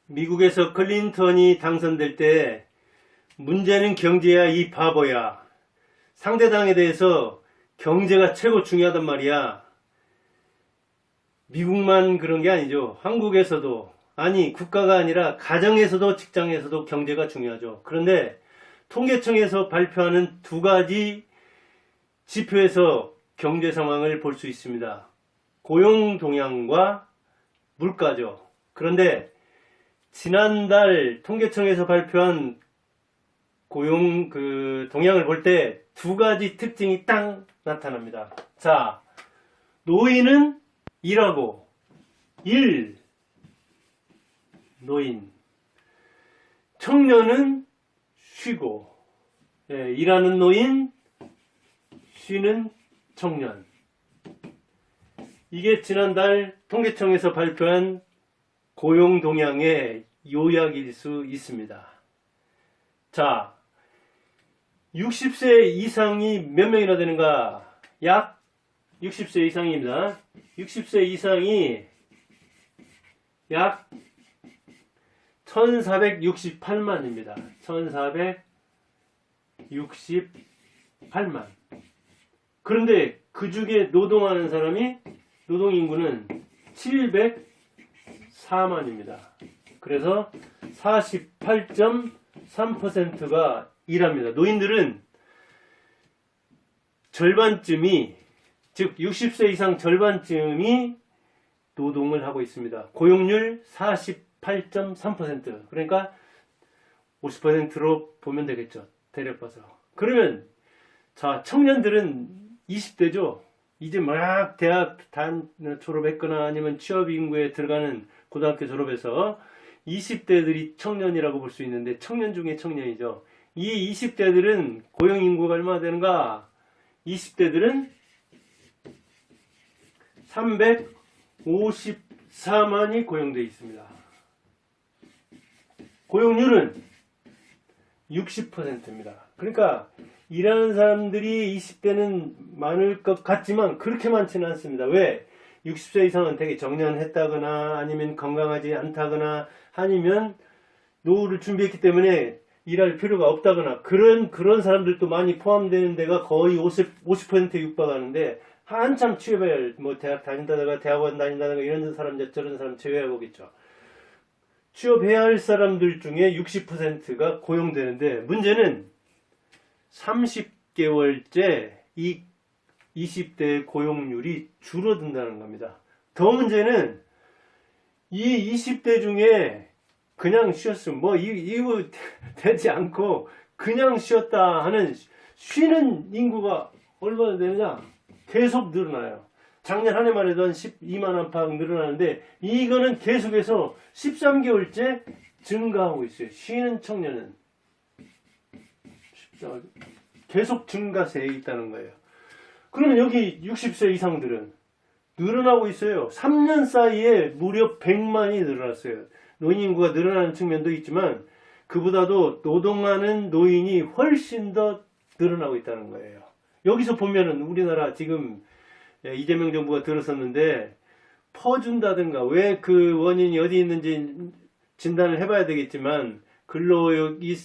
미국에서 클린턴이 당선될 때 문제는 경제야 이 바보야. 상대당에 대해서 경제가 최고 중요하단 말이야. 미국만 그런 게 아니죠. 한국에서도, 아니 국가가 아니라 가정에서도 직장에서도 경제가 중요하죠. 그런데 통계청에서 발표하는 두 가지 지표에서 경제 상황을 볼 수 있습니다. 고용 동향과 물가죠. 그런데 지난달 통계청에서 발표한 고용 동향을 볼 때 두 가지 특징이 딱 나타납니다. 자, 노인은 일하고 노인, 청년은 쉬고, 일하는 노인, 쉬는 청년. 이게 지난달 통계청에서 발표한 고용 동향의 요약일 수 있습니다. 자, 60세 이상이 몇 명이나 되는가? 약 60세 이상입니다. 60세 이상이 약 1468만입니다. 1468만. 그런데 그 중에 노동하는 사람이, 노동인구는 704만입니다. 그래서 48.3%가 일합니다. 노인들은 절반쯤이, 즉 60세 이상 절반쯤이 노동을 하고 있습니다. 고용률 48.3%. 그러니까 50%로 보면 되겠죠. 대략 봐서. 그러면 자, 청년들은 20대죠. 이제 막 대학 졸업했거나 아니면 취업 인구에 들어가는 고등학교 졸업해서 20대들이 청년이라고 볼 수 있는데, 청년 중에 청년이죠. 이 20대들은 고용 인구가 얼마나 되는가? 20대들은 354만이 고용되어 있습니다. 고용률은 60%입니다. 그러니까 일하는 사람들이 20대는 많을 것 같지만 그렇게 많지는 않습니다. 왜? 60세 이상은 되게 정년했다거나 아니면 건강하지 않다거나 아니면 노후를 준비했기 때문에 일할 필요가 없다거나 그런 사람들도 많이 포함되는 데가 거의 50%에 육박하는데, 한참 취업해야 할, 뭐 대학 다닌다든가 대학원 다닌다든가 이런 사람 저런 사람 제외하고겠죠. 취업해야 할 사람들 중에 60%가 고용되는데, 문제는 30개월째 이 20대 고용률이 줄어든다는 겁니다. 더 문제는 이 20대 중에 그냥 쉬었으면 뭐 이후 되지 않고 그냥 쉬었다 하는 쉬는 인구가 얼마나 되느냐? 계속 늘어나요. 작년 한 해만 해도 한 12만 안팎 늘어나는데, 이거는 계속해서 13개월째 증가하고 있어요. 쉬는 청년은 계속 증가세에 있다는 거예요. 그러면 여기 60세 이상들은 늘어나고 있어요. 3년 사이에 무려 100만이 늘어났어요. 노인 인구가 늘어나는 측면도 있지만 그보다도 노동하는 노인이 훨씬 더 늘어나고 있다는 거예요. 여기서 보면은 우리나라 지금 이재명 정부가 들어섰는데, 퍼준다든가, 왜 그 원인이 어디 있는지 진단을 해봐야 되겠지만 근로력이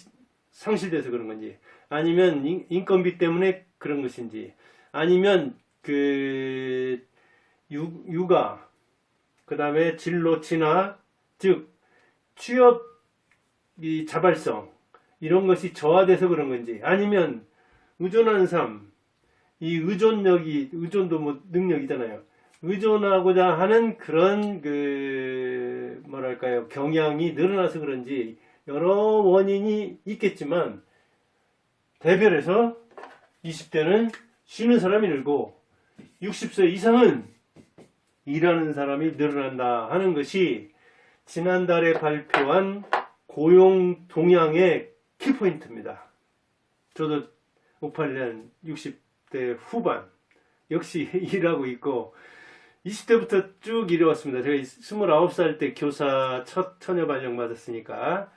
상실돼서 그런 건지, 아니면 인건비 때문에 그런 것인지, 아니면 육아, 그 다음에 진로 진화, 즉 취업 자발성, 이런 것이 저하돼서 그런 건지, 아니면 의존하는 삶, 이 의존도 뭐 능력이잖아요. 의존하고자 하는 그런 뭐랄까요, 경향이 늘어나서 그런지 여러 원인이 있겠지만, 대별해서 20대는 쉬는 사람이 늘고 60세 이상은 일하는 사람이 늘어난다 하는 것이 지난달에 발표한 고용 동향의 키포인트입니다. 저도 58년 60대 후반 역시 일하고 있고 20대부터 쭉 일해왔습니다. 제가 29살 때 교사 첫 처녀 발령 받았으니까.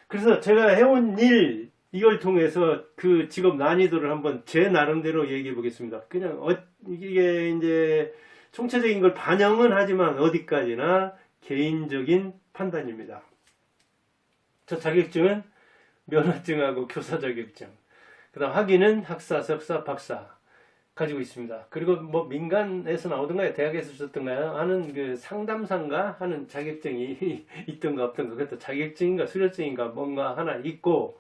그래서 제가 해온 일, 이걸 통해서 그 직업 난이도를 한번 제 나름대로 얘기해 보겠습니다. 그냥 이게 이제 총체적인 걸 반영은 하지만 어디까지나 개인적인 판단입니다. 저 자격증은 면허증하고 교사 자격증. 그다음 학위는 학사, 석사, 박사 가지고 있습니다. 그리고 뭐 민간에서 나오던가요, 대학에서 주셨던가요? 하는 그 상담사인가 하는 자격증이 있던가 없던가, 그것도 자격증인가 수료증인가 뭔가 하나 있고,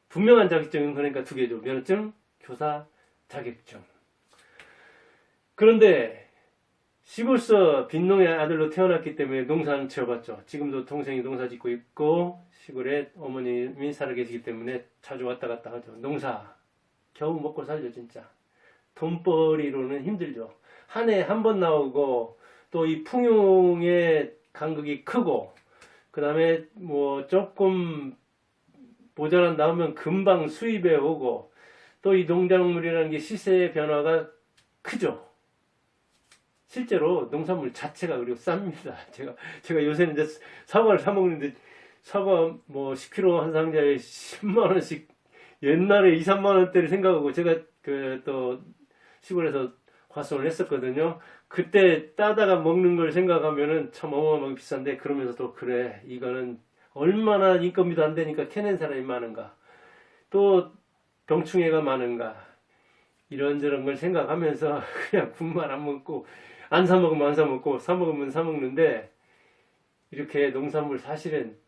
분명한 자격증은 그러니까 두 개죠. 면허증, 교사 자격증. 그런데 시골서 빈농의 아들로 태어났기 때문에 농사는 지어봤죠. 지금도 동생이 농사 짓고 있고 시골에 어머님이 살아 계시기 때문에 자주 왔다 갔다 하죠. 농사 겨우 먹고 살죠. 진짜 돈벌이로는 힘들죠. 한 해 한 번 나오고, 또 이 풍용의 간극이 크고, 그 다음에 뭐 조금 모자란 나오면 금방 수입에 오고, 또 이 농작물이라는 게 시세의 변화가 크죠. 실제로 농산물 자체가 그리고 쌉니다. 제가 요새는 이제 사과를 사 먹는데, 사과 뭐 10kg 한 상자에 10만 원씩, 옛날에 2, 3만 원대를 생각하고, 제가 그 또 시골에서 과수원을 했었거든요. 그때 따다가 먹는 걸 생각하면은 참 어마어마하게 비싼데, 그러면서 또 그래, 이거는 얼마나 인건비도 안 되니까 캐낸 사람이 많은가, 또 병충해가 많은가, 이런저런 걸 생각하면서 그냥 국만 안 먹고, 안 사 먹으면 안 사 먹고, 사 먹으면 사 먹는데, 이렇게 농산물 사실은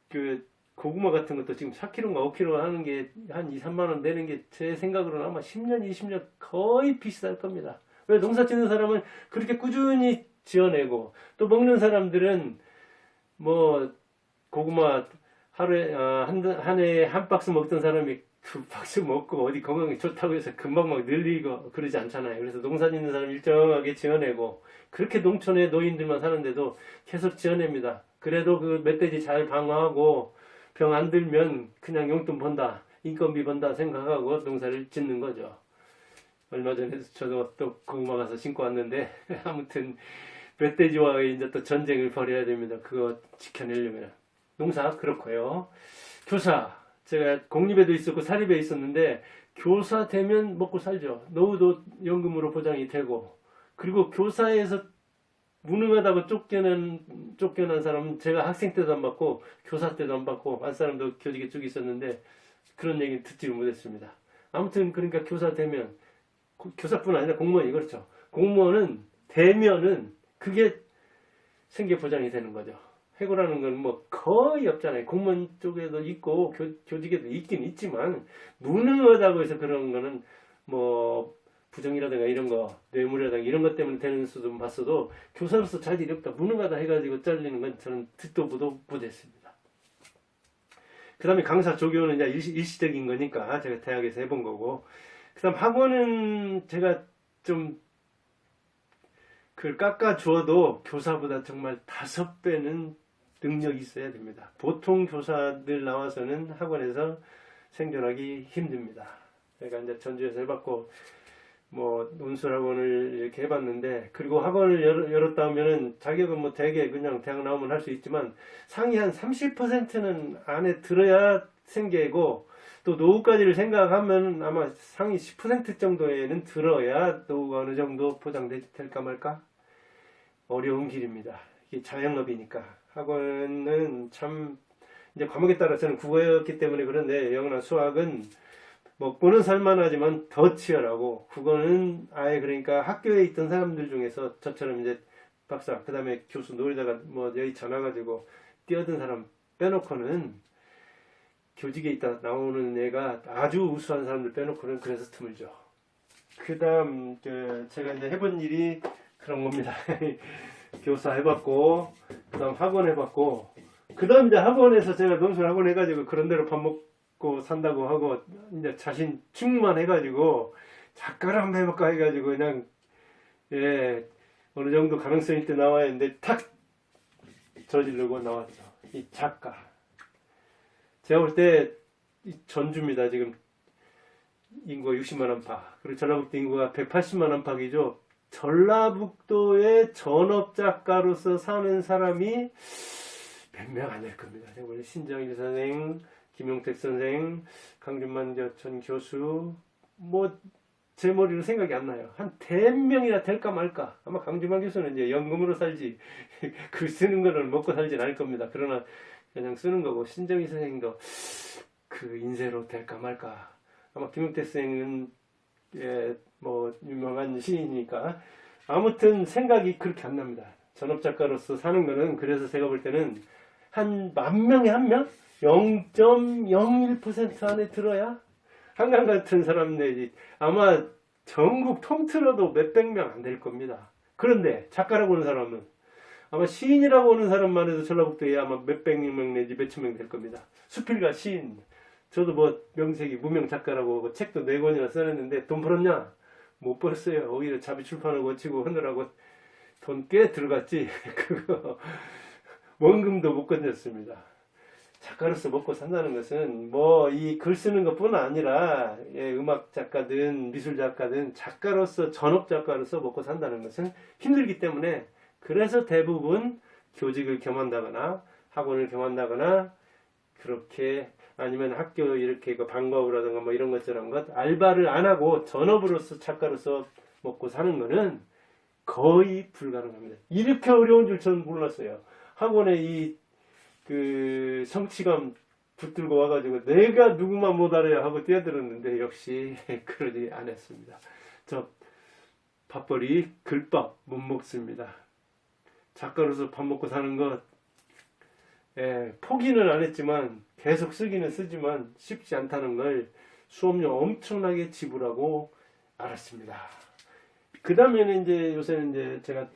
그 고구마 같은 것도 지금 4kg인가 5kg 하는 게 한 2, 3만 원 되는 게 제 생각으로는 아마 10년, 20년 거의 비쌀 겁니다. 왜? 농사 짓는 사람은 그렇게 꾸준히 지어내고, 또 먹는 사람들은 뭐 고구마 하루에 한 해에 한 박스 먹던 사람이 2박스 먹고 어디 건강에 좋다고 해서 금방 막 늘리고 그러지 않잖아요. 그래서 농사 짓는 사람 일정하게 지어내고, 그렇게 농촌에 노인들만 사는데도 계속 지어냅니다. 그래도 그 멧돼지 잘 방어하고 병 안 들면 그냥 용돈 번다, 인건비 번다 생각하고 농사를 짓는 거죠. 얼마 전에 저도 또 고구마 가서 심고 왔는데 아무튼 멧돼지와 이제 또 전쟁을 벌여야 됩니다. 그거 지켜내려면. 농사 그렇고요. 교사, 제가 공립에도 있었고 사립에 있었는데, 교사 되면 먹고 살죠. 노후도 연금으로 보장이 되고, 그리고 교사에서 무능하다고 쫓겨난 사람은, 제가 학생 때도 안 받고 교사 때도 안 받고 한 사람도 교직에 쭉 있었는데 그런 얘기는 듣지를 못했습니다. 아무튼 그러니까 교사 되면, 교사뿐 아니라 공무원이 그렇죠. 공무원은 되면은 그게 생계 보장이 되는 거죠. 해고라는 건 뭐 거의 없잖아요. 공무원 쪽에도 있고 교직에도 있긴 있지만, 무능하다고 해서 그런 거는 뭐 부정이라든가 이런 거, 뇌물이라든가 이런 것 때문에 되는 수도 봤어도, 교사로서 자질이 없다, 무능하다 해가지고 잘리는 건 저는 듣도 보도 못했습니다. 그 다음에 강사 조교는 이제 일시적인 거니까 제가 대학에서 해본 거고, 그 다음 학원은 제가 좀 그걸 깎아 주어도 교사보다 정말 5배는 능력이 있어야 됩니다. 보통 교사들 나와서는 학원에서 생존하기 힘듭니다. 제가 이제 전주에서 해봤고, 뭐 논술학원을 이렇게 해봤는데, 그리고 학원을 열었다 하면은 자격은 뭐 대개 그냥 대학 나오면 할 수 있지만, 상위 한 30%는 안에 들어야 생계고, 또 노후까지를 생각하면 아마 상위 10% 정도에는 들어야 노후가 어느 정도 보장될까 말까 어려운 길입니다. 이게 자영업이니까. 학원은 참 이제 과목에 따라 저는 국어였기 때문에 그런데, 영어나 수학은 먹고는 살만하지만 더 치열하고, 국어는 아예 그러니까 학교에 있던 사람들 중에서 저처럼 이제 박사, 그 다음에 교수 노리다가 뭐 여기 전화가지고 뛰어든 사람 빼놓고는, 교직에 있다 나오는 애가 아주 우수한 사람들 빼놓고는 그래서 드물죠. 그 다음 제가 이제 해본 일이 그런 겁니다. 교사 해봤고, 그 다음 학원 해봤고, 그 다음 이제 학원에서 제가 논술 학원 해가지고 그런 대로 밥 먹고 산다고 하고, 이제 자신 충만해가지고 작가를 한번 해볼까 해가지고 그냥 어느 정도 가능성 있게 나와야 했는데 탁 저지르고 나왔죠. 이 작가. 제가 볼 때 전주입니다. 지금 인구가 60만 안팎, 그리고 전라북도 인구가 180만 안팎이죠. 전라북도의 전업작가로서 사는 사람이 몇 명 안 될 겁니다. 원래 신정일 선생, 김용택 선생, 강준만 전 교수, 뭐 제 머리로 생각이 안 나요. 한 100명이나 될까 말까. 아마 강주만 교수는 이제 연금으로 살지 글 쓰는 거는 먹고 살진 않을 겁니다. 그러나 그냥 쓰는 거고, 신정희 선생님도 그 인쇄로 될까 말까. 아마 김용태 선생은 뭐 유명한 시인이니까 아무튼 생각이 그렇게 안 납니다. 전업작가로서 사는 거는, 그래서 제가 볼 때는 한 10,000명에 1명? 0.01% 안에 들어야 한강 같은 사람 내지, 아마 전국 통틀어도 몇백 명 안 될 겁니다. 그런데 작가라고 하는 사람은, 아마 시인이라고 하는 사람만 해도 전라북도에 아마 몇백 명 내지 몇천 명 될 겁니다. 수필가, 시인. 저도 뭐 명색이 무명 작가라고 하고 책도 4권이나 써냈는데 돈 벌었냐? 못 벌었어요. 오히려 자비 출판을 거치고 하느라고 돈 꽤 들어갔지. 그거 원금도 못 건졌습니다. 작가로서 먹고 산다는 것은 뭐 이 글 쓰는 것뿐 아니라 음악 작가든 미술 작가든 작가로서, 전업 작가로서 먹고 산다는 것은 힘들기 때문에, 그래서 대부분 교직을 겸한다거나 학원을 겸한다거나, 그렇게 아니면 학교 이렇게 방과후라든가 뭐 이런 것처럼 알바를 안 하고 전업으로서 작가로서 먹고 사는 거는 거의 불가능합니다. 이렇게 어려운 줄 저는 몰랐어요. 학원에 그 성취감 붙들고 와가지고 내가 누구만 못 알아야 하고 뛰어들었는데 역시 그러지 않았습니다. 저 밥벌이 글밥 못 먹습니다. 작가로서 밥 먹고 사는 것, 포기는 안 했지만 계속 쓰기는 쓰지만 쉽지 않다는 걸 수업료 엄청나게 지불하고 알았습니다. 그 다음에는 이제 요새는 이제 제가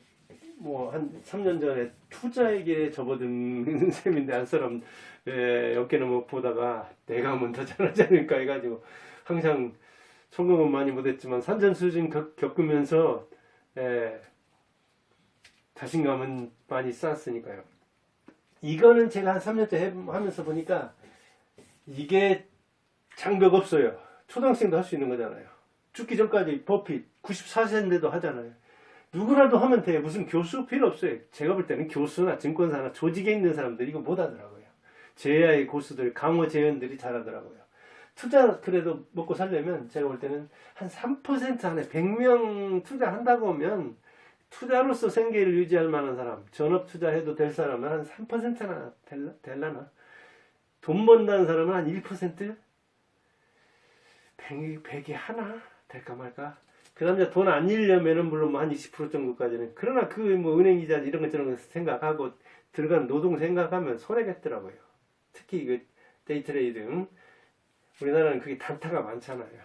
뭐 한 3년 전에 투자에게 접어든 셈인데, 한 사람 어깨는 뭐 보다가 내가 하면 더 잘하지 않을까 해가지고 항상 성공은 많이 못했지만 산전수전 겪으면서 자신감은 많이 쌓았으니까요. 이거는 제가 한 3년째 하면서 보니까 이게 장벽 없어요. 초등학생도 할 수 있는 거잖아요. 죽기 전까지 버핏 94세인데도 하잖아요. 누구라도 하면 돼요. 무슨 교수 필요 없어요. 제가 볼 때는 교수나 증권사나 조직에 있는 사람들이 이거 못하더라고요. 제야의 고수들, 강호 재현들이 잘하더라고요. 투자 그래도 먹고 살려면 제가 볼 때는 한 3% 안에 100명 투자한다고 하면, 투자로서 생계를 유지할 만한 사람, 전업 투자해도 될 사람은 한 3%나 될라나? 돈 번다는 사람은 한 1%? 100이 하나? 될까 말까? 그 남자 돈 안 잃려면은 물론 뭐 한 20% 정도까지는. 그러나 그 뭐 은행이자 이런 것 저런 거 생각하고 들어간 노동 생각하면 손해겠더라고요. 특히 그 데이트레이딩. 우리나라는 그게 단타가 많잖아요.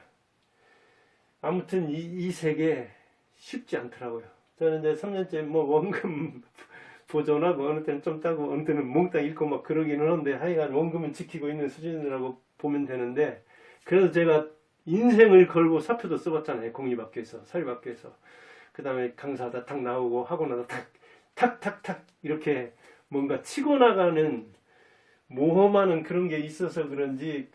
아무튼 이 세계 쉽지 않더라고요. 저는 이제 3년째 뭐 원금 보존하고 어느 때는 좀 따고 어느 때는 몽땅 잃고 막 그러기는 하는데, 하여간 원금은 지키고 있는 수준이라고 보면 되는데, 그래서 제가 인생을 걸고 사표도 써봤잖아요. 공립학교에서, 사립학교에서. 그 다음에 강사하다 탁 나오고 하고 나서 탁탁탁 이렇게 뭔가 치고 나가는 모험하는 그런 게 있어서 그런지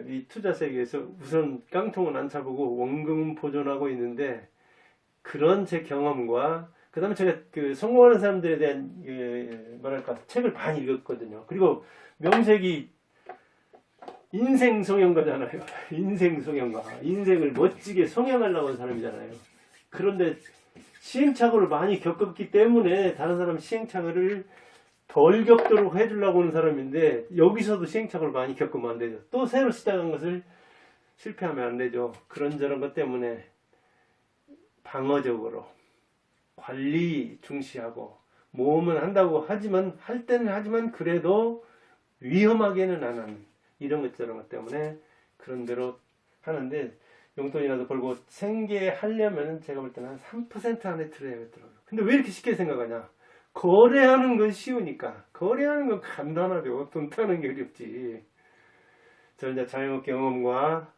이 투자 세계에서 우선 깡통은 안 차보고 원금은 보존하고 있는데, 그런 제 경험과 그 다음에 제가 성공하는 사람들에 대한 뭐랄까 책을 많이 읽었거든요. 그리고 명색이 인생 성형가잖아요. 인생 성형가. 인생을 멋지게 성형하려고 하는 사람이잖아요. 그런데 시행착오를 많이 겪었기 때문에 다른 사람 시행착오를 덜 겪도록 해주려고 하는 사람인데, 여기서도 시행착오를 많이 겪으면 안 되죠. 또 새로 시작한 것을 실패하면 안 되죠. 그런저런 것 때문에 방어적으로 관리 중시하고 모험은 한다고 하지만, 할 때는 하지만 그래도 위험하게는 안 하는 이런 것 저런 것 때문에 그런 대로 하는데, 용돈이라도 벌고 생계하려면 제가 볼 때는 한 3% 안에 들어야겠더라고요. 근데 왜 이렇게 쉽게 생각하냐? 거래하는 건 쉬우니까. 거래하는 건 간단하죠. 돈 타는 게 어렵지. 저는 이제 자영업 경험과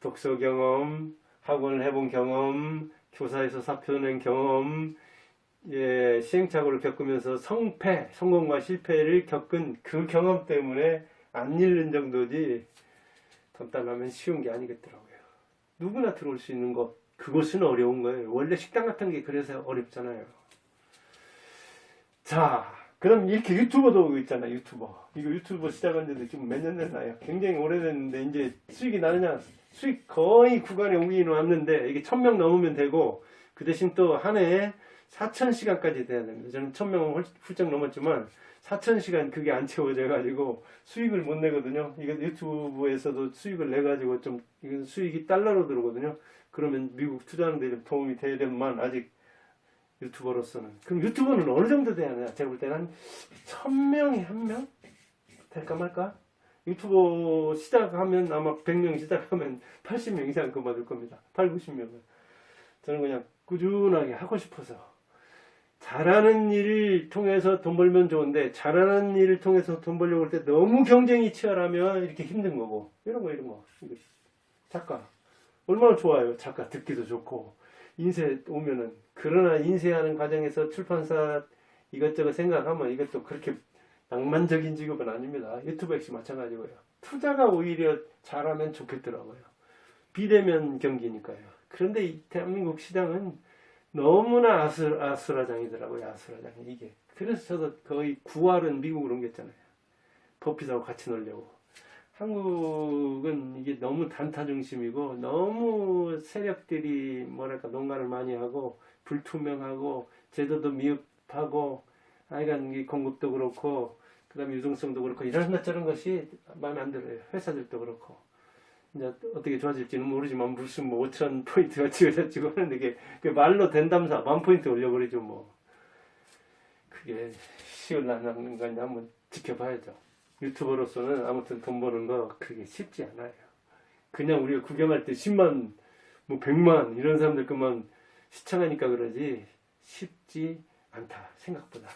독서 경험, 학원을 해본 경험, 교사에서 사표 낸 경험, 시행착오를 겪으면서 성공과 실패를 겪은 그 경험 때문에 안 잃는 정도지, 돈 따려면 쉬운 게 아니겠더라고요. 누구나 들어올 수 있는 것, 그것은 어려운 거예요. 원래 식당 같은 게 그래서 어렵잖아요. 자, 그럼 이렇게 유튜버도 있잖아, 유튜버. 이거 유튜버 시작한 지도 지금 몇 년 됐나요? 굉장히 오래됐는데, 이제 수익이 나느냐? 수익 거의 구간에 오긴 왔는데, 이게 1000명 넘으면 되고, 그 대신 또 한 해에 4000시간까지 돼야 됩니다. 저는 1000명은 훌쩍 넘었지만, 4000시간 그게 안 채워져가지고, 수익을 못 내거든요. 이거 유튜브에서도 수익을 내가지고 좀, 이건 수익이 달러로 들어오거든요. 그러면 미국 투자하는 데 좀 도움이 돼야 되만, 아직 유튜버로서는. 그럼 유튜버는 어느 정도 돼야 하냐? 제가 볼 때는 한 1000명에 1명? 될까 말까? 유튜버 시작하면 아마 100명 시작하면 80명 이상 그만둘 겁니다. 8, 90명은. 저는 그냥 꾸준하게 하고 싶어서. 잘하는 일을 통해서 돈 벌면 좋은데, 잘하는 일을 통해서 돈 벌려고 할 때 너무 경쟁이 치열하면 이렇게 힘든 거고. 이런 거. 이거. 작가. 얼마나 좋아요. 작가 듣기도 좋고. 인쇄 오면은. 그러나 인쇄하는 과정에서 출판사 이것저것 생각하면 이것도 그렇게 낭만적인 직업은 아닙니다. 유튜브 역시 마찬가지고요. 투자가 오히려 잘하면 좋겠더라고요. 비대면 경기니까요. 그런데 이 대한민국 시장은 너무나 아수라장이더라고요. 아수라장이 이게. 그래서 저도 거의 9할은 미국으로 옮겼잖아요. 버핏하고 같이 놀려고. 한국은 이게 너무 단타 중심이고 너무 세력들이 뭐랄까 농간을 많이 하고 불투명하고 제도도 미흡하고 하여간 공급도 그렇고 그다음에 유동성도 그렇고 이런 것 저런 것이 마음에 안 들어요. 회사들도 그렇고 이제 어떻게 좋아질지는 모르지만 무슨 뭐 5천 포인트가 찍어졌지고 하는데 그게 말로 된다면서 10,000포인트 올려버리죠 뭐. 그게 쉬울라는 건지 한번 지켜봐야죠. 유튜버로서는 아무튼 돈 버는 거 그게 쉽지 않아요. 그냥 우리가 구경할 때 10만, 뭐 100만 이런 사람들 그만 시청하니까 그러지 쉽지 않다 생각보다.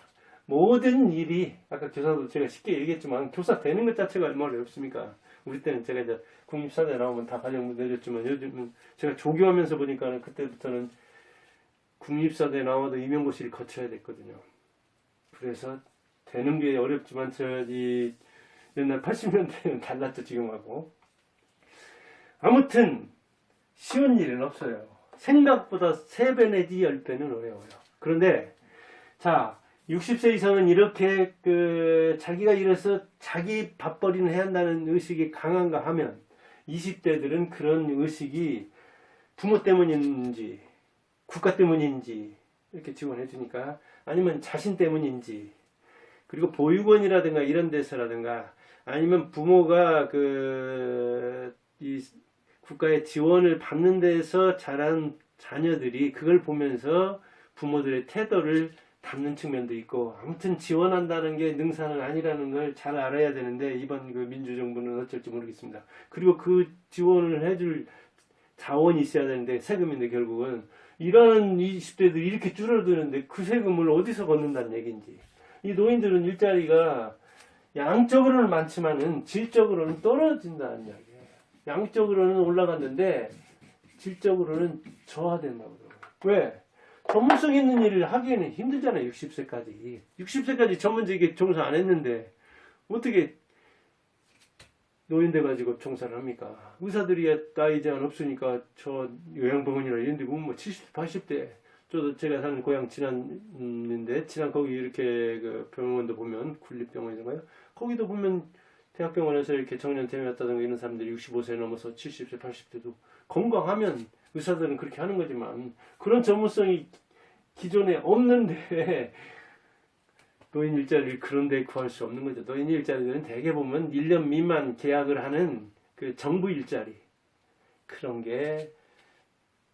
모든 일이 아까 교사도 제가 쉽게 얘기했지만 교사 되는 것 자체가 얼마나 어렵습니까? 우리 때는 제가 이제 국립사대 나오면 다 과정 내줬지만 요즘은 제가 조교하면서 보니까 그때부터는 국립사대 나와도 임용고시를 거쳐야 됐거든요. 그래서 되는 게 어렵지만 저기 옛날 80년대는 달랐죠 지금하고. 아무튼 쉬운 일은 없어요. 생각보다 3배 내지 10배는 어려워요. 그런데 자 60세 이상은 이렇게 자기가 일해서 자기 밥벌이는 해야 한다는 의식이 강한가 하면 20대들은 그런 의식이 부모 때문인지 국가 때문인지 이렇게 지원해 주니까 아니면 자신 때문인지 그리고 보육원이라든가 이런 데서라든가 아니면 부모가 이 국가의 지원을 받는 데서 자란 자녀들이 그걸 보면서 부모들의 태도를 담는 측면도 있고 아무튼 지원한다는 게 능사는 아니라는 걸 잘 알아야 되는데 이번 민주정부는 어쩔지 모르겠습니다. 그리고 그 지원을 해줄 자원이 있어야 되는데 세금인데 결국은 일하는 20대들이 이렇게 줄어드는데 그 세금을 어디서 걷는다는 얘기인지 이 노인들은 일자리가 양적으로는 많지만은 질적으로는 떨어진다는 이야기예요. 양적으로는 올라갔는데 질적으로는 저하된다고 그러더라고요. 왜? 전문성 있는 일을 하기에는 힘들잖아요. 60세까지. 60세까지 전문직에 종사 안 했는데 어떻게 노인 돼가지고 종사를 합니까? 의사들이 나이 제한 없으니까 저 요양병원이나 이런 데 보면 뭐 70대, 80대 저도 제가 사는 고향 진안인데 진안 거기 이렇게 그 병원도 보면 군립병원인가요? 거기도 보면 대학병원에서 이렇게 정년 퇴임했다든가 이런 사람들이 65세 넘어서 70세, 80대도 건강하면 의사들은 그렇게 하는 거지만 그런 전문성이 기존에 없는데 노인 일자리를 그런 데 구할 수 없는 거죠. 노인 일자리는 대개 보면 1년 미만 계약을 하는 그 정부 일자리 그런 게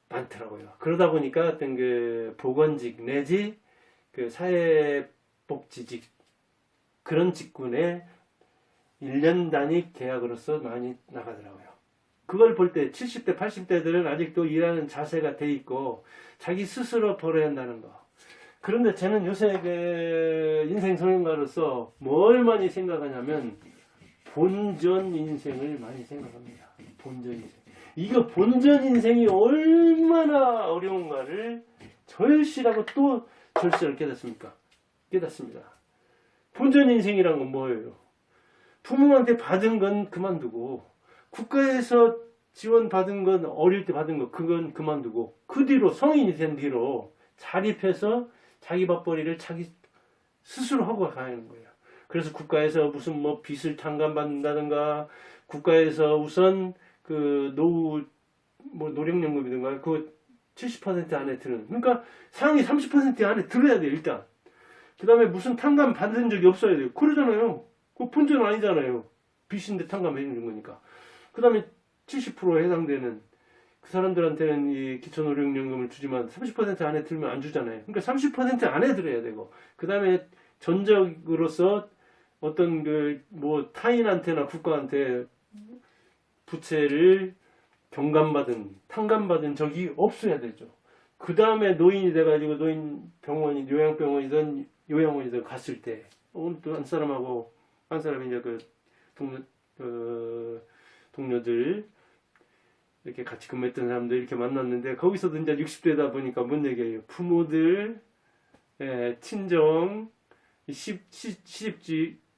많더라고요. 그러다 보니까 어떤 그 보건직 내지 그 사회복지직 그런 직군에 1년 단위 계약으로서 많이 나가더라고요. 그걸 볼 때 70대, 80대들은 아직도 일하는 자세가 돼 있고 자기 스스로 벌어야 한다는 거. 그런데 저는 요새 그 인생 성형가로서 뭘 많이 생각하냐면 본전 인생을 많이 생각합니다. 본전 인생. 이거 본전 인생이 얼마나 어려운가를 절실하고 또 절실하게 깨닫습니다. 본전 인생이란 건 뭐예요? 부모한테 받은 건 그만두고 국가에서 지원받은 건 어릴 때 받은 거 그건 그만두고 그 뒤로 성인이 된 뒤로 자립해서 자기 밥벌이를 자기 스스로 하고 가는 거예요. 그래서 국가에서 무슨 뭐 빚을 탕감받는다든가, 국가에서 우선 그 노후 뭐 노령연금이든가 그 70% 안에 드는, 그러니까 상위 30% 안에 들어야 돼요 일단. 그 다음에 무슨 탕감 받은 적이 없어야 돼요. 그러잖아요. 그 본전 아니잖아요. 빚인데 탕감해 주는 거니까. 그 다음에 70% 해당되는 그 사람들한테는 이 기초노령연금을 주지만 30% 안에 들면 안 주잖아요. 그러니까 30% 안에 들어야 되고, 그 다음에 전적으로서 어떤 그 뭐 타인한테나 국가한테 부채를 경감받은, 탕감받은 적이 없어야 되죠. 그 다음에 노인이 돼가지고 노인 병원이, 요양병원이든 요양원이든 갔을 때, 오늘 또 한 사람하고, 한 사람이 이제 그 동료들, 이렇게 같이 근무했던 사람들 이렇게 만났는데, 거기서도 이제 60대다 보니까 뭔 얘기예요? 부모들, 예, 친정,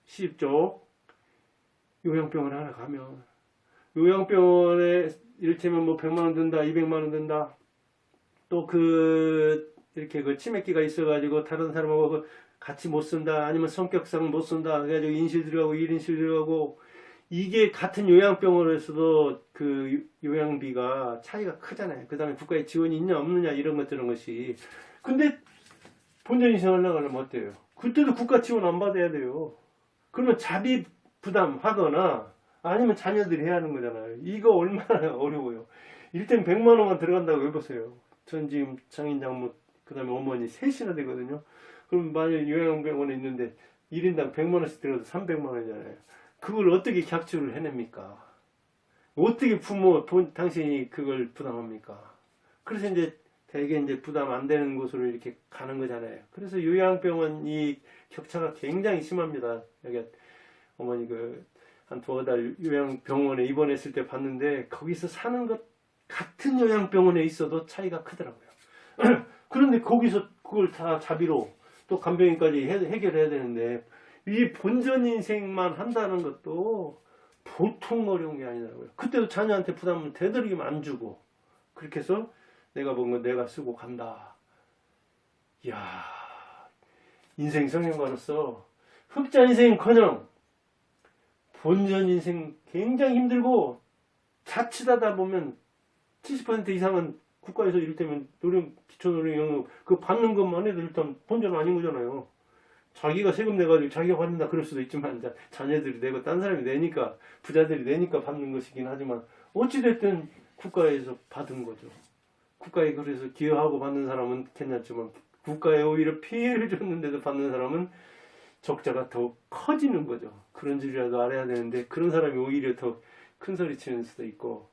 시집쪽, 요양병원 하나 가면, 요양병원에 이를테면 뭐 100만 원 든다, 200만 원 든다, 또 이렇게 그 치매기가 있어가지고 다른 사람하고 같이 못 쓴다, 아니면 성격상 못 쓴다, 그래가지고 인실 들어가고 1인실 들어가고, 이게 같은 요양병원에서도 그 요양비가 차이가 크잖아요. 그 다음에 국가의 지원이 있냐 없느냐 이런 것 저런 것이. 근데 본전인생 하려면 어때요? 그때도 국가 지원 안 받아야 돼요. 그러면 자비 부담하거나 아니면 자녀들이 해야 하는 거잖아요. 이거 얼마나 어려워요. 일단 100만 원만 들어간다고 해보세요. 전 지금 장인 장모 그 다음에 어머니 셋이나 되거든요. 그럼 만약 요양병원에 있는데 1인당 100만 원씩 들어도 300만 원이잖아요. 그걸 어떻게 객출을 해냅니까? 어떻게 부모 당신이 그걸 부담합니까? 그래서 이제 대개 이제 부담 안 되는 곳으로 이렇게 가는 거잖아요. 그래서 요양병원 이 격차가 굉장히 심합니다. 여기 어머니 한 2달 요양병원에 입원했을 때 봤는데, 거기서 사는 것 같은 요양병원에 있어도 차이가 크더라고요. 그런데 거기서 그걸 다 자비로 또 간병인까지 해결해야 되는데, 이 본전 인생만 한다는 것도 보통 어려운 게 아니더라고요. 그때도 자녀한테 부담을 되도록이면 안 주고, 그렇게 해서 내가 본 건 내가 쓰고 간다. 이야, 인생 성형가로서 흑자 인생커녕 본전 인생 굉장히 힘들고, 자칫하다 보면 70% 이상은 국가에서 이를테면 기초노령연금 그 받는 것만 해도 일단 본전 아닌 거잖아요. 자기가 세금 내가지고 자기가 받는다 그럴 수도 있지만, 자녀들이 내고 딴 사람이 내니까, 부자들이 내니까 받는 것이긴 하지만, 어찌됐든 국가에서 받은 거죠. 국가에 그래서 기여하고 받는 사람은 괜찮지만, 국가에 오히려 피해를 줬는데도 받는 사람은 적자가 더 커지는 거죠. 그런 줄이라도 알아야 되는데, 그런 사람이 오히려 더 큰 소리 치는 수도 있고,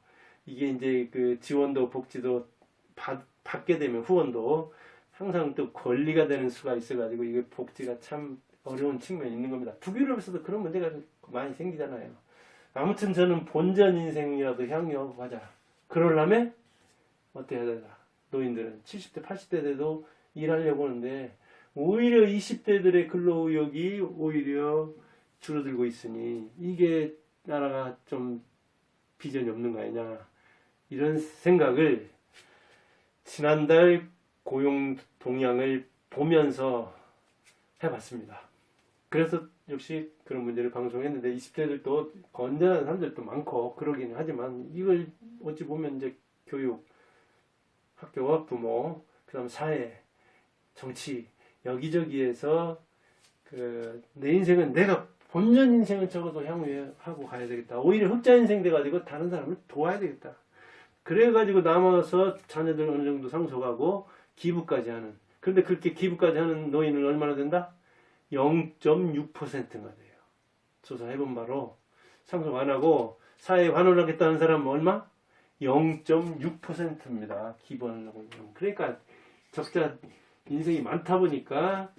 이게 이제 그 지원도 복지도 받게 되면 후원도 항상 또 권리가 되는 수가 있어가지고, 이게 복지가 참 어려운 측면이 있는 겁니다. 북유럽에서도 그런 문제가 많이 생기잖아요. 아무튼 저는 본전 인생이라도 향유하자. 그러려면 어때야 되나? 노인들은 70대, 80대 돼도 일하려고 하는데, 오히려 20대들의 근로의욕이 오히려 줄어들고 있으니, 이게 나라가 좀 비전이 없는 거 아니냐, 이런 생각을 지난달 고용 동향을 보면서 해봤습니다. 그래서 역시 그런 문제를 방송했는데, 20대들도 건전한 사람들도 많고 그러긴 하지만, 이걸 어찌 보면 이제 교육, 학교와 부모, 그 다음 사회, 정치, 여기저기에서 내 인생은 내가 본전 인생을 적어도 향유하고 가야 되겠다. 오히려 흑자 인생 돼가지고 다른 사람을 도와야 되겠다. 그래가지고 남아서 자녀들 어느 정도 상속하고 기부까지 하는. 그런데 그렇게 기부까지 하는 노인은 얼마나 된다? 0.6%가 돼요. 조사해본 바로 상속 안 하고 사회에 환원하겠다는 사람은 얼마? 0.6%입니다. 기부하려고. 그러니까 적자 인생이 많다 보니까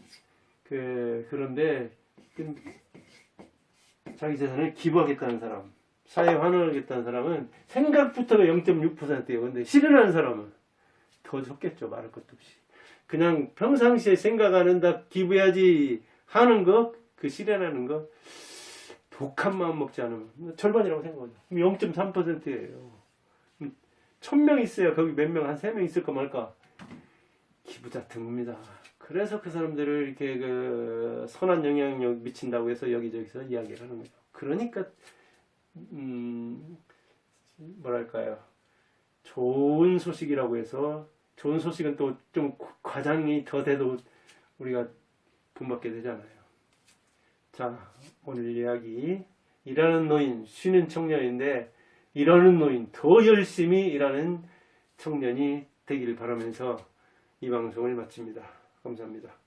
그런데 자기 재산을 기부하겠다는 사람, 사회에 환원하겠다는 사람은 생각부터가 0.6%예요. 근데 실현하는 사람은 더 적겠죠. 말할 것도 없이. 그냥 평상시에 생각하는 다 기부해야지 하는 거, 그 실현하는 거, 독한 마음 먹지 않으면 절반이라고 생각하죠. 0.3%예요. 1000명 있어야 거기 몇 명, 한 3명 있을까 말까. 기부자 드뭅니다. 그래서 그 사람들을 이렇게 그 선한 영향력 미친다고 해서 여기저기서 이야기를 하는 거죠. 그러니까 뭐랄까요, 좋은 소식이라고 해서, 좋은 소식은 또 좀 과장이 더 돼도 우리가 본받게 되잖아요. 자, 오늘 이야기, 일하는 노인, 쉬는 청년인데 일하는 노인, 더 열심히 일하는 청년이 되기를 바라면서 이 방송을 마칩니다. 감사합니다.